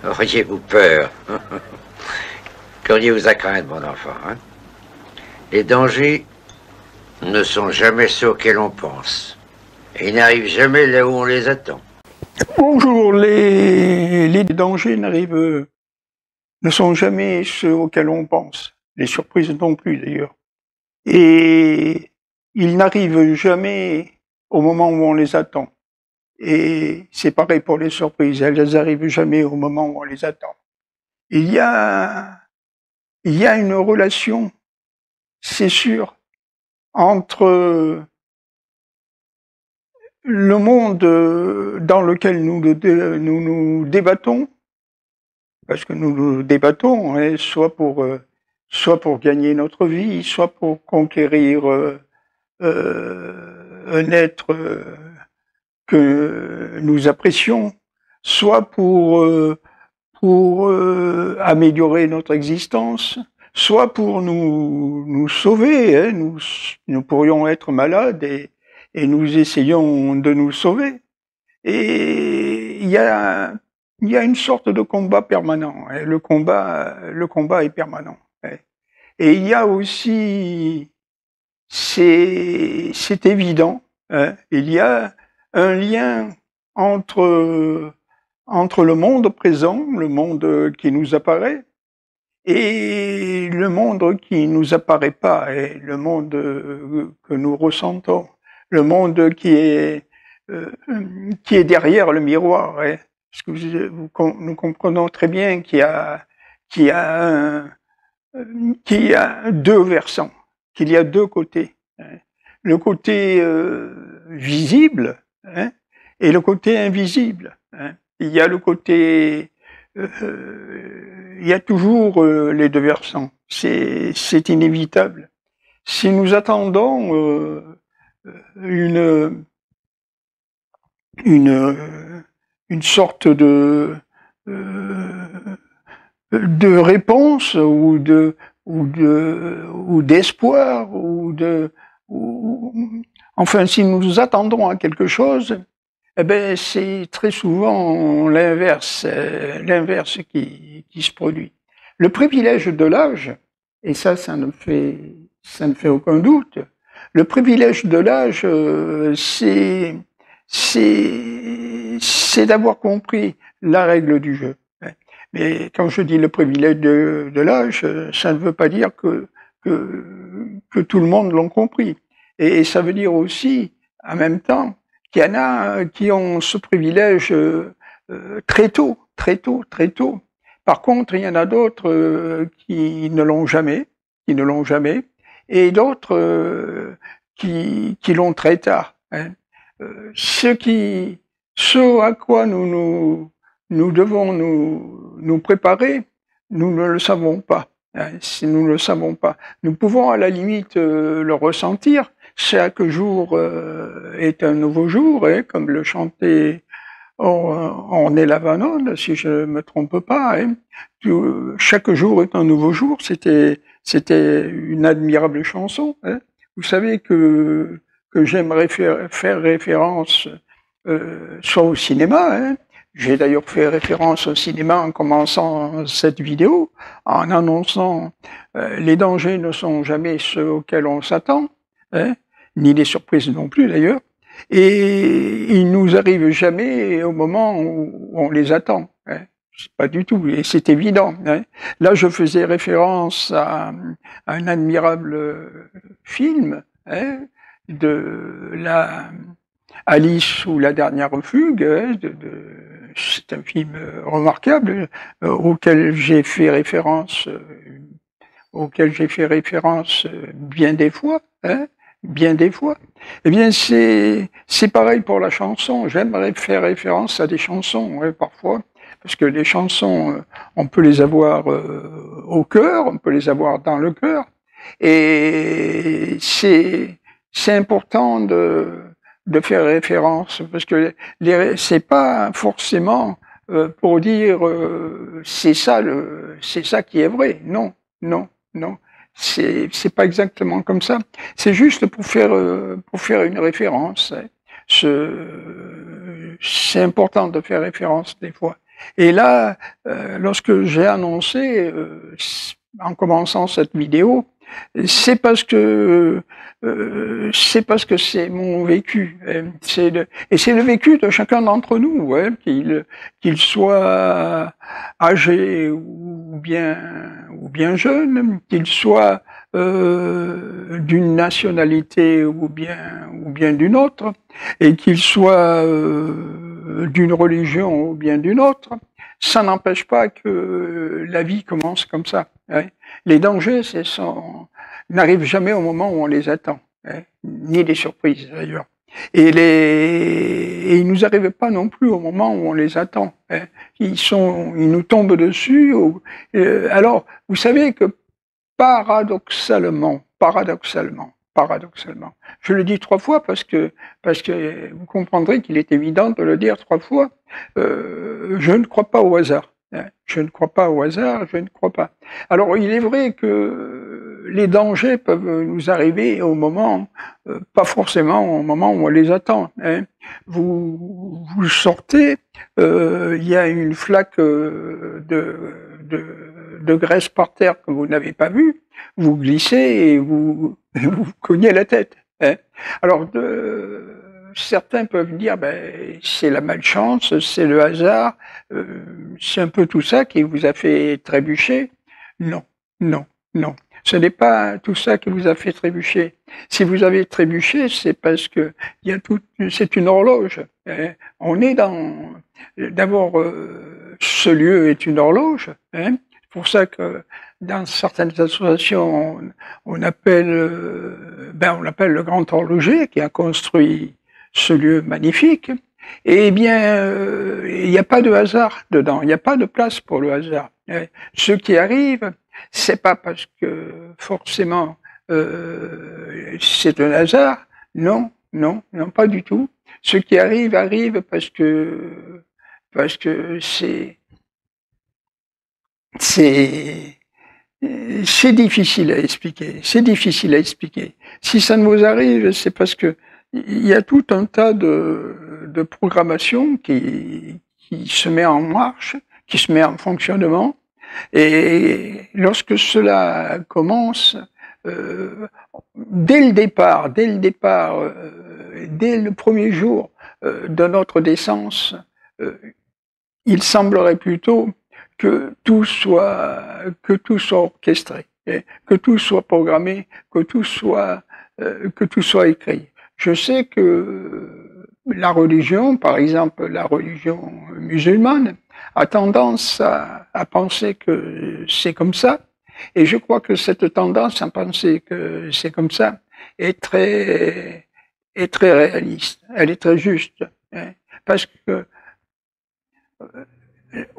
Auriez-vous peur? Qu'auriez-vous à craindre, mon enfant, hein? Les dangers ne sont jamais ceux auxquels on pense. Et ils n'arrivent jamais là où on les attend. Bonjour, les dangers ne sont jamais ceux auxquels on pense. Les surprises non plus, d'ailleurs. Et ils n'arrivent jamais au moment où on les attend. Et c'est pareil pour les surprises, elles arrivent jamais au moment où on les attend. Il y a une relation, c'est sûr, entre le monde dans lequel nous débattons, parce que nous débattons, hein, soit pour gagner notre vie, soit pour conquérir un être que nous apprécions, soit pour améliorer notre existence, soit pour nous sauver. Hein, nous pourrions être malades et nous essayons de nous sauver. Et il y a une sorte de combat permanent. Hein, le combat est permanent. Hein. Et il y a aussi, c'est évident, hein, il y a un lien entre le monde présent, le monde qui nous apparaît, et le monde qui nous apparaît pas, et le monde que nous ressentons, le monde qui est derrière le miroir. Hein. Parce que nous comprenons très bien qu'il y a deux versants, qu'il y a deux côtés. Hein. Le côté visible, hein, et le côté invisible. Hein. Il y a le côté, il y a toujours les deux versants. C'est inévitable. Si nous attendons une sorte de réponse ou d'espoir enfin, si nous attendons à quelque chose, eh ben c'est très souvent l'inverse qui se produit. Le privilège de l'âge, et ça ne fait aucun doute. Le privilège de l'âge, c'est d'avoir compris la règle du jeu. Mais quand je dis le privilège de l'âge, ça ne veut pas dire que tout le monde l'ont compris. Et ça veut dire aussi, en même temps, qu'il y en a qui ont ce privilège très tôt. Par contre, il y en a d'autres qui ne l'ont jamais, et d'autres qui l'ont très tard. Hein. Ce à quoi nous devons nous préparer, nous ne le savons pas. Hein, si nous ne le savons pas, nous pouvons à la limite le ressentir. Chaque jour est un nouveau jour, hein, comme le chantait Ornella Lavanone, si je ne me trompe pas. Hein. Chaque jour est un nouveau jour. C'était une admirable chanson. Hein. Vous savez que j'aimerais faire référence soit au cinéma. Hein. J'ai d'ailleurs fait référence au cinéma en commençant cette vidéo, en annonçant les dangers ne sont jamais ceux auxquels on s'attend, hein, ni les surprises non plus d'ailleurs, et ils nous arrivent jamais au moment où on les attend. Hein. Pas du tout, et c'est évident. Hein. Là, je faisais référence à un admirable film, hein, de la Alice ou la dernière fugue, hein, c'est un film remarquable auquel j'ai fait référence bien des fois, hein, bien des fois. Eh bien, c'est pareil pour la chanson. J'aimerais faire référence à des chansons, hein, parfois, parce que les chansons, on peut les avoir au cœur, on peut les avoir dans le cœur, et c'est important de faire référence, parce que c'est pas forcément pour dire c'est ça qui est vrai. Non. C'est pas exactement comme ça. C'est juste pour faire une référence. Hein. C'est important de faire référence des fois. Et là, lorsque j'ai annoncé, en commençant cette vidéo, c'est parce que c'est mon vécu. Et c'est le vécu de chacun d'entre nous, hein, qu'il soit âgé ou bien jeune, qu'il soit d'une nationalité ou bien d'une autre, et qu'il soit d'une religion ou bien d'une autre. Ça n'empêche pas que la vie commence comme ça. Hein. Les dangers, n'arrivent jamais au moment où on les attend, hein, ni les surprises d'ailleurs. Et ils nous arrivent pas non plus au moment où on les attend. Hein. Ils nous tombent dessus. Alors, vous savez que paradoxalement, je le dis 3 fois parce que vous comprendrez qu'il est évident de le dire 3 fois. Je ne crois pas au hasard. Je ne crois pas au hasard, je ne crois pas. Alors, il est vrai que les dangers peuvent nous arriver au moment, pas forcément au moment où on les attend. Hein. Vous sortez, il y a une flaque de graisse par terre que vous n'avez pas vue, vous glissez et vous cognez la tête. Hein. Alors, certains peuvent dire, c'est la malchance, c'est le hasard, c'est un peu tout ça qui vous a fait trébucher. Non, non, non. Ce n'est pas tout ça qui vous a fait trébucher. Si vous avez trébuché, c'est parce que c'est une horloge. Hein. On est d'abord, ce lieu est une horloge. Hein. C'est pour ça que dans certaines associations, on appelle le grand horloger qui a construit ce lieu magnifique. Eh bien, il n'y a pas de hasard dedans. Il n'y a pas de place pour le hasard. Ce qui arrive, c'est pas parce que forcément c'est un hasard. Non, non, non, pas du tout. Ce qui arrive parce que c'est difficile à expliquer. C'est difficile à expliquer. Si ça ne vous arrive, c'est parce que il y a tout un tas de programmation qui se met en marche, qui se met en fonctionnement. Et lorsque cela commence, dès le départ, dès le premier jour de notre naissance, il semblerait plutôt que tout soit orchestré, que tout soit programmé, que tout soit écrit. Je sais que la religion, par exemple la religion musulmane, a tendance à penser que c'est comme ça, et je crois que cette tendance à penser que c'est comme ça est très réaliste, elle est très juste, hein, parce que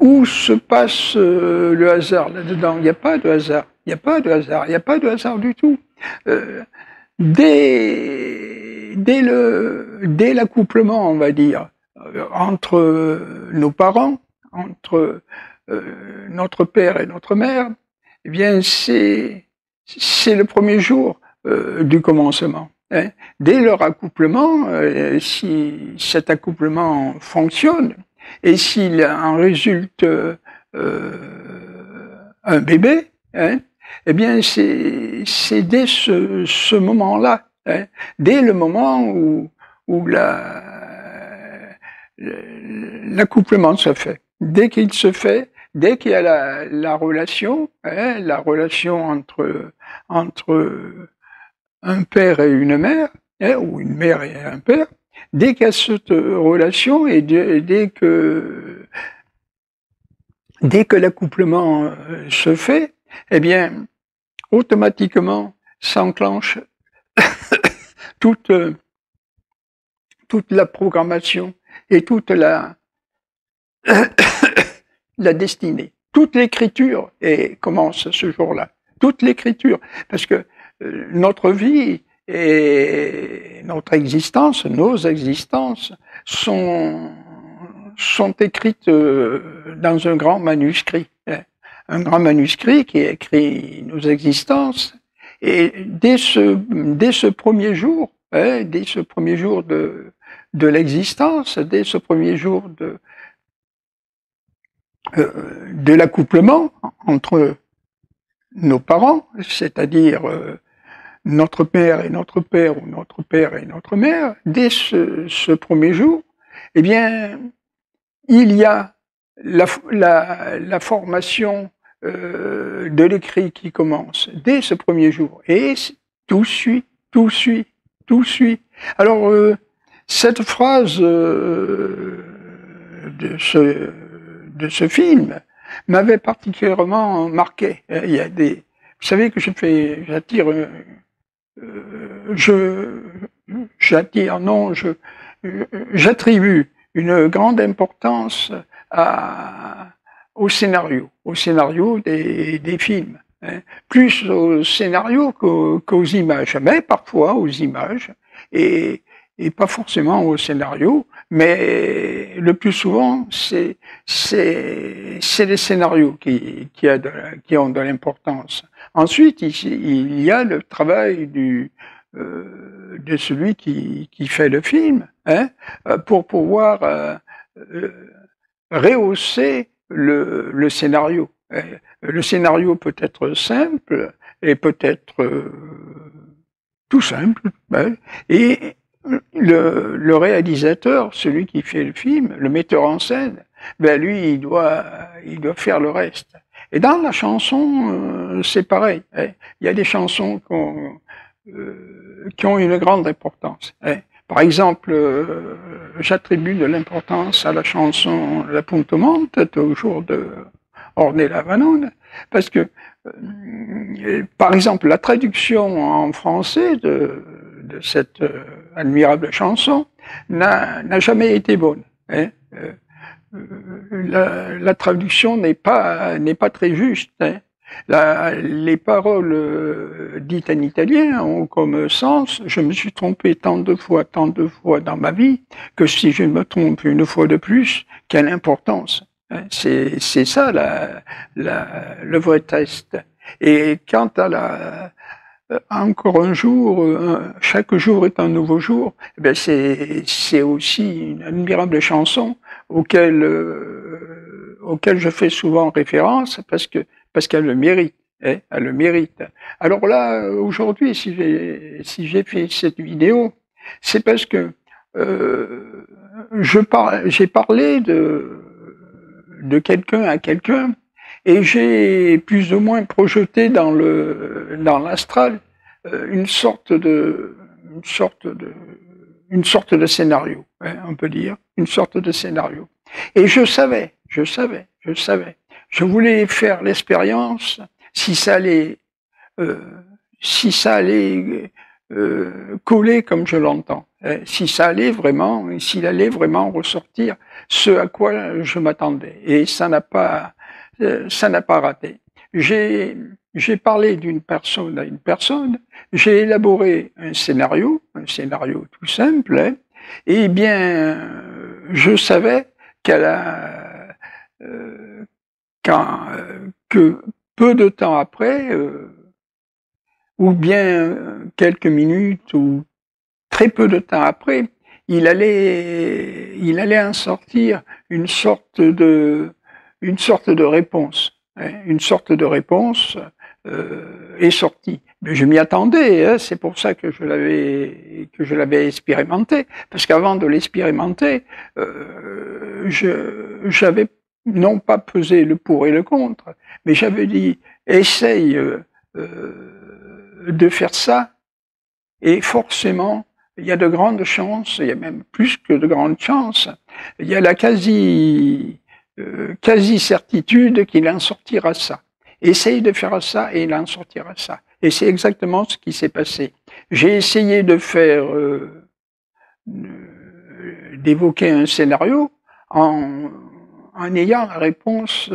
où se passe le hasard là-dedans? Il n'y a pas de hasard, il n'y a pas de hasard, il n'y a pas de hasard du tout. Dès l'accouplement, on va dire, entre nos parents, entre notre père et notre mère, eh bien c'est le premier jour du commencement. Hein. Dès leur accouplement, si cet accouplement fonctionne, et s'il en résulte un bébé, hein, eh bien c'est dès ce moment-là, hein, dès le moment où l'accouplement se fait. Dès qu'il se fait, dès qu'il y a la relation, hein, la relation entre un père et une mère, hein, ou une mère et un père, dès qu'il y a cette relation et dès que l'accouplement se fait, eh bien, automatiquement s'enclenche toute la programmation et toute la destinée. Toute l'écriture commence ce jour-là. Toute l'écriture. Parce que notre vie et notre existence, nos existences sont écrites dans un grand manuscrit. Un grand manuscrit qui écrit nos existences. Et dès ce premier jour, dès ce premier jour de l'existence, dès ce premier jour de l'accouplement entre nos parents, c'est-à-dire notre père et notre père, ou notre père et notre mère, dès ce premier jour, eh bien, il y a la formation de l'écrit qui commence dès ce premier jour. Et tout suit, tout suit, tout suit. Alors, cette phrase de ce film m'avait particulièrement marqué. Il y a des, vous savez que j'attribue une grande importance au scénario des films, hein, plus au scénario qu'aux images, mais parfois aux images, et pas forcément au scénario, mais le plus souvent, c'est les scénarios qui ont de l'importance. Ensuite, il y a le travail de celui qui fait le film, hein, pour pouvoir rehausser le scénario. Le scénario peut être simple et peut être tout simple, hein, et le réalisateur, celui qui fait le film, le metteur en scène, ben lui, il doit faire le reste. Et dans la chanson, c'est pareil. Hein. Il y a des chansons qui ont une grande importance. Hein. Par exemple, j'attribue de l'importance à la chanson La Punto Monte, toujours de Ornella Vanone, parce que, par exemple, la traduction en français de cette admirable chanson n'a jamais été bonne. Hein. La traduction n'est pas très juste. Hein. Les paroles dites en italien ont comme sens « je me suis trompé tant de fois dans ma vie, que si je me trompe une fois de plus, quelle importance ?» C'est ça le vrai test. Et quant à encore un jour, chaque jour est un nouveau jour, eh bien c'est aussi une admirable chanson auquel je fais souvent référence parce qu'elle le mérite. Hein, elle le mérite. Alors là, aujourd'hui, si j'ai fait cette vidéo, c'est parce que j'ai parlé de quelqu'un à quelqu'un, et j'ai plus ou moins projeté dans l'astral une sorte de scénario, hein, on peut dire, une sorte de scénario. Et je savais. Je voulais faire l'expérience si ça allait coller comme je l'entends, hein, s'il allait vraiment ressortir ce à quoi je m'attendais. Et ça n'a pas raté. J'ai parlé d'une personne à une personne, j'ai élaboré un scénario tout simple, hein, et bien, je savais que peu de temps après, ou bien quelques minutes, ou très peu de temps après, il allait en sortir une sorte de réponse. Hein, une sorte de réponse est sortie. Mais je m'y attendais, hein, c'est pour ça que je l'avais expérimenté. Parce qu'avant de l'expérimenter, j'avais non pas pesé le pour et le contre, mais j'avais dit essaye de faire ça, et forcément, il y a de grandes chances, il y a même plus que de grandes chances, il y a la quasi certitude qu'il en sortira ça. Essaye de faire ça et il en sortira ça. Et c'est exactement ce qui s'est passé. J'ai essayé de d'évoquer un scénario en ayant la réponse,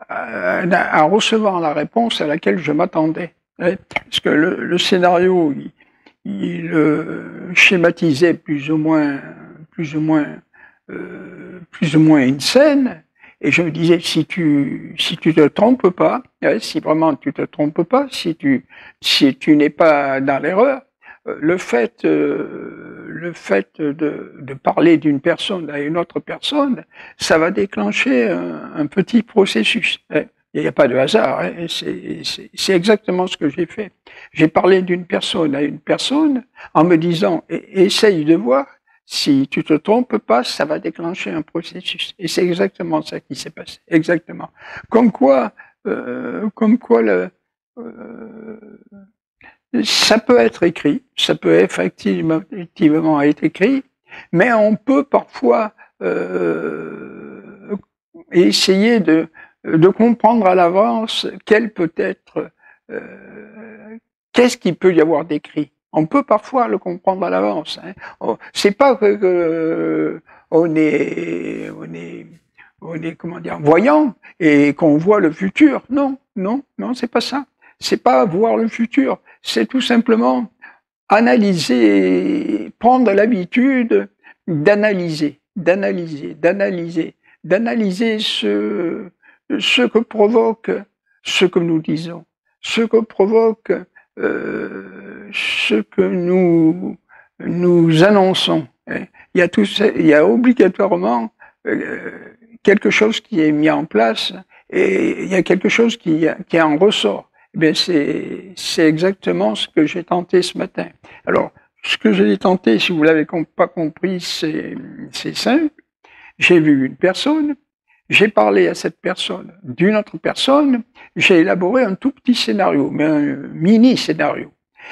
en recevant la réponse à laquelle je m'attendais. Parce que le scénario, il schématisait plus ou moins une scène, et je me disais, si tu te trompes pas, si vraiment tu te trompes pas, si tu n'es pas dans l'erreur, le fait le fait de parler d'une personne à une autre personne, ça va déclencher un petit processus. Il n'y a pas de hasard, hein. C'est exactement ce que j'ai fait. J'ai parlé d'une personne à une personne en me disant essaye de voir, si tu te trompes pas, ça va déclencher un processus. Et c'est exactement ça qui s'est passé. Exactement. Comme quoi ça peut être écrit, ça peut effectivement être écrit, mais on peut parfois essayer de comprendre à l'avance quel peut être, qu'est-ce qu'il peut y avoir d'écrit. On peut parfois le comprendre à l'avance. Hein. C'est pas que on est comment dire voyant et qu'on voit le futur. Non, c'est pas ça. C'est pas voir le futur. C'est tout simplement analyser, prendre l'habitude d'analyser ce que provoque ce que nous disons, ce que provoque ce que nous annonçons. Il y a obligatoirement quelque chose qui est mis en place et il y a quelque chose qui en ressort. Eh bien, c'est exactement ce que j'ai tenté ce matin. Alors, ce que j'ai tenté, si vous l'avez pas compris, c'est simple. J'ai vu une personne, j'ai parlé à cette personne d'une autre personne, j'ai élaboré un tout petit scénario, mais un mini scénario.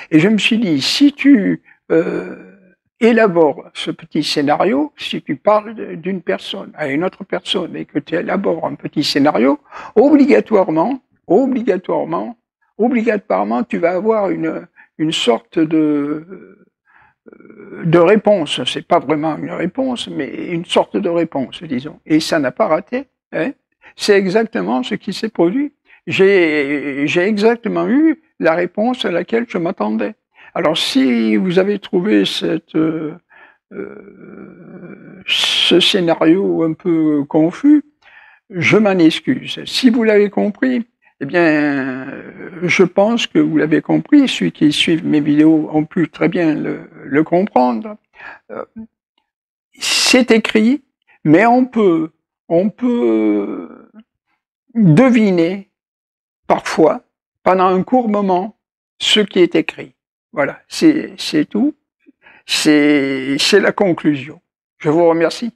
Et je me suis dit, si tu élabores ce petit scénario, si tu parles d'une personne à une autre personne et que tu élabores un petit scénario, obligatoirement, tu vas avoir une sorte de réponse. C'est pas vraiment une réponse, mais une sorte de réponse, disons. Et ça n'a pas raté. Hein. C'est exactement ce qui s'est produit. J'ai exactement eu la réponse à laquelle je m'attendais. Alors, si vous avez trouvé ce scénario un peu confus, je m'en excuse. Si vous l'avez compris, eh bien, je pense que vous l'avez compris. Ceux qui suivent mes vidéos ont pu très bien le comprendre. C'est écrit, mais on peut deviner parfois, pendant un court moment, ce qui est écrit. Voilà, c'est tout. C'est la conclusion. Je vous remercie.